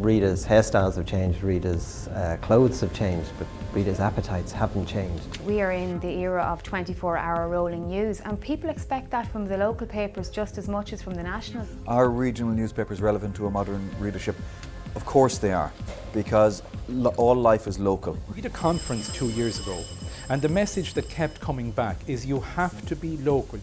readers' hairstyles have changed, readers' clothes have changed, but readers' appetites haven't changed. We are in the era of 24-hour rolling news, and people expect that from the local papers just as much as from the national. Are regional newspapers relevant to a modern readership? Of course they are, because all life is local. We had a conference 2 years ago, and the message that kept coming back is you have to be local.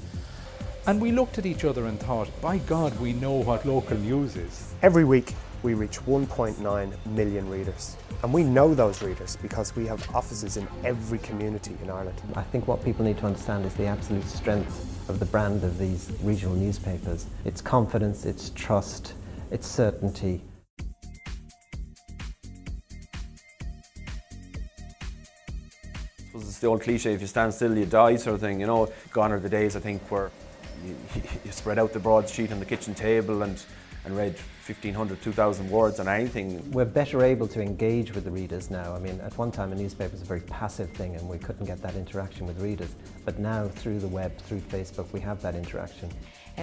And we looked at each other and thought, by God, we know what local news is. Every week we reach 1.9 million readers. And we know those readers because we have offices in every community in Ireland. I think what people need to understand is the absolute strength of the brand of these regional newspapers. It's confidence, it's trust, it's certainty. It's the old cliche, if you stand still you die sort of thing, you know. Gone are the days, I think, where you spread out the broadsheet on the kitchen table and read 1,500, 2,000 words on anything. We're better able to engage with the readers now. I mean, at one time a newspaper was a very passive thing and we couldn't get that interaction with readers. But now through the web, through Facebook, we have that interaction.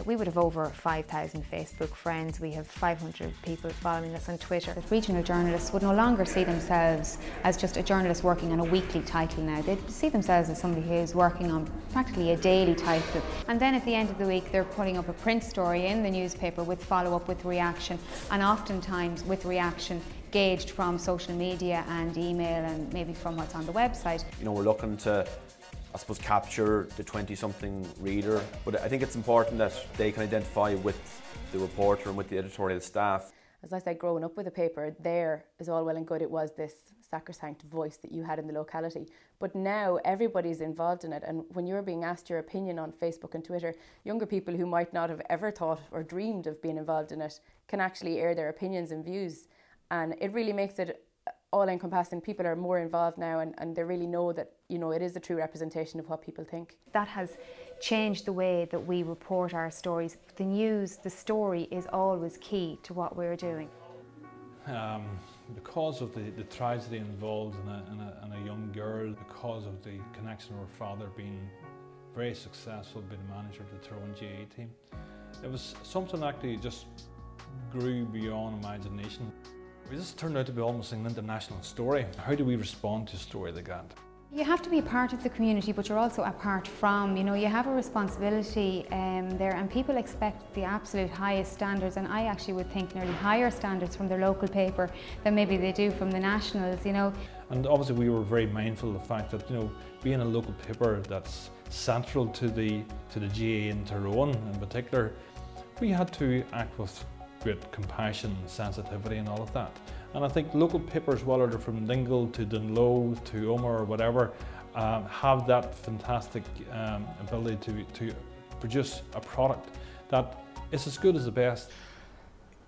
We would have over 5,000 Facebook friends. We have 500 people following us on Twitter. Regional journalists would no longer see themselves as just a journalist working on a weekly title now. They'd see themselves as somebody who's working on practically a daily title. And then at the end of the week, they're putting up a print story in the newspaper with follow-up, with reaction, and oftentimes with reaction gauged from social media and email and maybe from what's on the website. You know, we're looking to, I suppose, capture the 20-something reader, but I think it's important that they can identify with the reporter and with the editorial staff. As I said, growing up with a paper, there is all well and good, it was this sacrosanct voice that you had in the locality. But now everybody's involved in it, and when you're being asked your opinion on Facebook and Twitter, younger people who might not have ever thought or dreamed of being involved in it can actually air their opinions and views. And it really makes it all-encompassing. People are more involved now and they really know that, you know, it is a true representation of what people think. That has changed the way that we report our stories. The news, the story is always key to what we're doing. Because of the tragedy involved in a young girl, because of the connection of her father being very successful, being manager of the Tyrone GAA team, it was something that actually just grew beyond imagination. It just turned out to be almost an international story. How do we respond to a story like that? You have to be a part of the community, but you're also apart from, you know, you have a responsibility there, and people expect the absolute highest standards, and I actually would think nearly higher standards from their local paper than maybe they do from the nationals, you know. And obviously we were very mindful of the fact that, you know, being a local paper that's central to the GAA in Tyrone in particular, we had to act with great compassion, sensitivity and all of that. And I think local papers, whether they're from Dingle to Dunloe to Omagh or whatever, have that fantastic ability to produce a product that is as good as the best.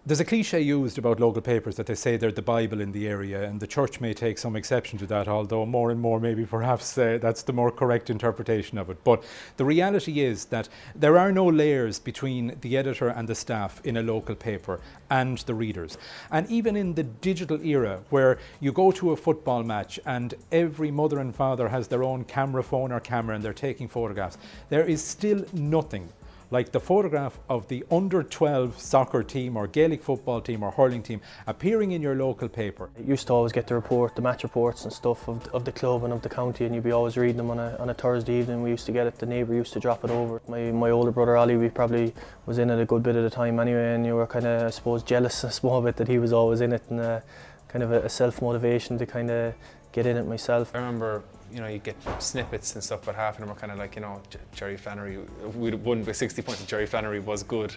There's a cliche used about local papers that they say they're the Bible in the area, and the church may take some exception to that, although more and more maybe perhaps that's the more correct interpretation of it. But the reality is that there are no layers between the editor and the staff in a local paper and the readers. And even in the digital era, where you go to a football match and every mother and father has their own camera phone or camera and they're taking photographs, there is still nothing like the photograph of the under-12 soccer team or Gaelic football team or hurling team appearing in your local paper. You used to always get the match reports and stuff of the club and of the county, and you'd be always reading them on a Thursday evening. We used to get it, the neighbour used to drop it over. My older brother Ollie, we probably was in it a good bit of the time anyway, and you were kind of, I suppose, jealous a small bit that he was always in it, and kind of a self-motivation to kind of get in it myself. I remember, you know, you get snippets and stuff, but half of them were kind of like, you know, Jerry Flannery, we won by 60 points, Jerry Flannery was good.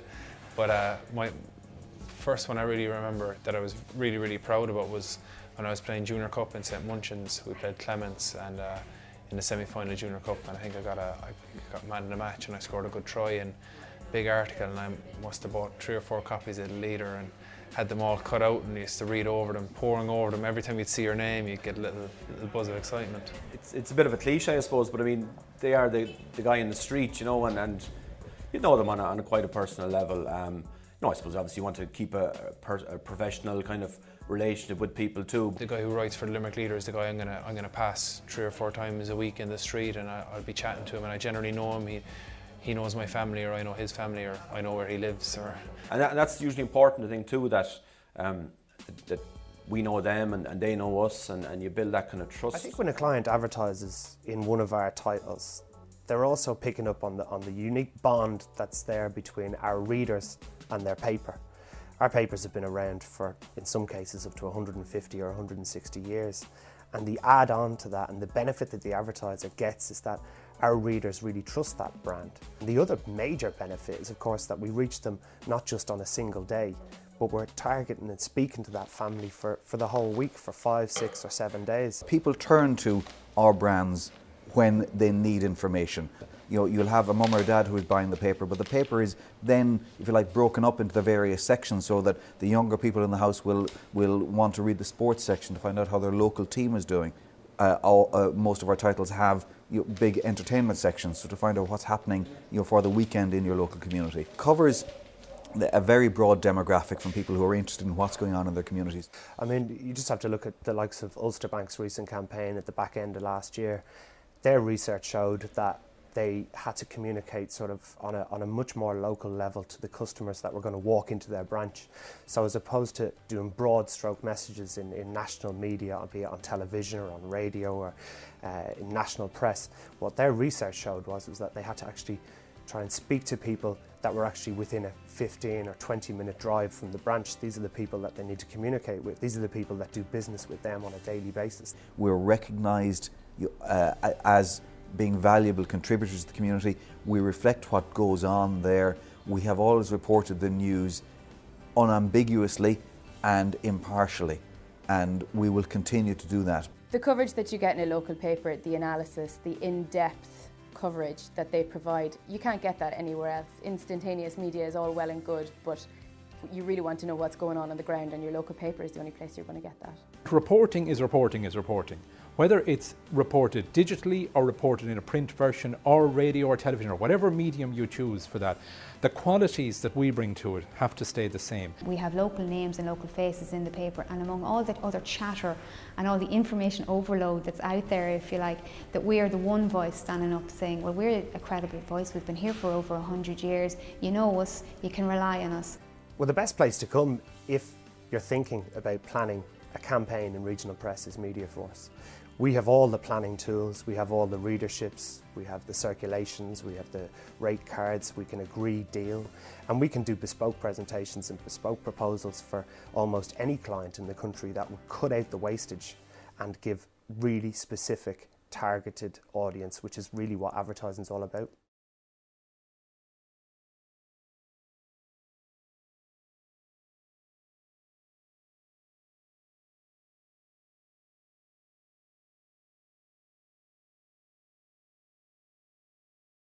But my first one I really remember that I was really, really proud about was when I was playing Junior Cup in St Munchin's. We played Clements, and in the semi-final Junior Cup, and I think I got man in the match and I scored a good try, and big article, and I must have bought 3 or 4 copies of the Leader and had them all cut out and used to read over them, poring over them. Every time you'd see your name, you'd get a little buzz of excitement. It's a bit of a cliche, I suppose, but I mean, they are the guy in the street, you know, and you know them on a quite a personal level. You know, I suppose obviously you want to keep a professional kind of relationship with people too. The guy who writes for the Limerick Leader is the guy I'm gonna pass 3 or 4 times a week in the street, and I'll be chatting to him, and I generally know him. He knows my family, or I know his family, or I know where he lives. And that's usually important, I think, too, that that we know them and they know us, and you build that kind of trust. I think when a client advertises in one of our titles, they're also picking up on the unique bond that's there between our readers and their paper. Our papers have been around for, in some cases, up to 150 or 160 years. And the add-on to that and the benefit that the advertiser gets is that our readers really trust that brand. And the other major benefit is, of course, that we reach them not just on a single day, but we're targeting and speaking to that family for the whole week, for 5, 6 or 7 days. People turn to our brands when they need information. You know, you'll have a mum or a dad who is buying the paper, but the paper is then, if you like, broken up into the various sections so that the younger people in the house will want to read the sports section to find out how their local team is doing. Most of our titles have big entertainment sections, so to find out what's happening for the weekend in your local community. Covers a very broad demographic from people who are interested in what's going on in their communities. I mean, you just have to look at the likes of Ulster Bank's recent campaign at the back end of last year. Their research showed that they had to communicate sort of on a much more local level to the customers that were going to walk into their branch. So as opposed to doing broad stroke messages in national media, be it on television or on radio or in national press, what their research showed was that they had to actually try and speak to people that were actually within a 15 or 20-minute drive from the branch. These are the people that they need to communicate with. These are the people that do business with them on a daily basis. We're recognised as being valuable contributors to the community. We reflect what goes on there. We have always reported the news unambiguously and impartially, and we will continue to do that. The coverage that you get in a local paper, the analysis, the in-depth coverage that they provide, you can't get that anywhere else. Instantaneous media is all well and good, but you really want to know what's going on the ground, and your local paper is the only place you're going to get that. Reporting is reporting is reporting. Whether it's reported digitally or reported in a print version or radio or television or whatever medium you choose for that, the qualities that we bring to it have to stay the same. We have local names and local faces in the paper, and among all the other chatter and all the information overload that's out there, if you like, that we are the one voice standing up saying, well, we're a credible voice, we've been here for over 100 years, you know us, you can rely on us. Well, the best place to come if you're thinking about planning a campaign in regional press is Mediaforce. We have all the planning tools, we have all the readerships, we have the circulations, we have the rate cards, we can agree deal, and we can do bespoke presentations and bespoke proposals for almost any client in the country that would cut out the wastage and give really specific targeted audience, which is really what advertising is all about.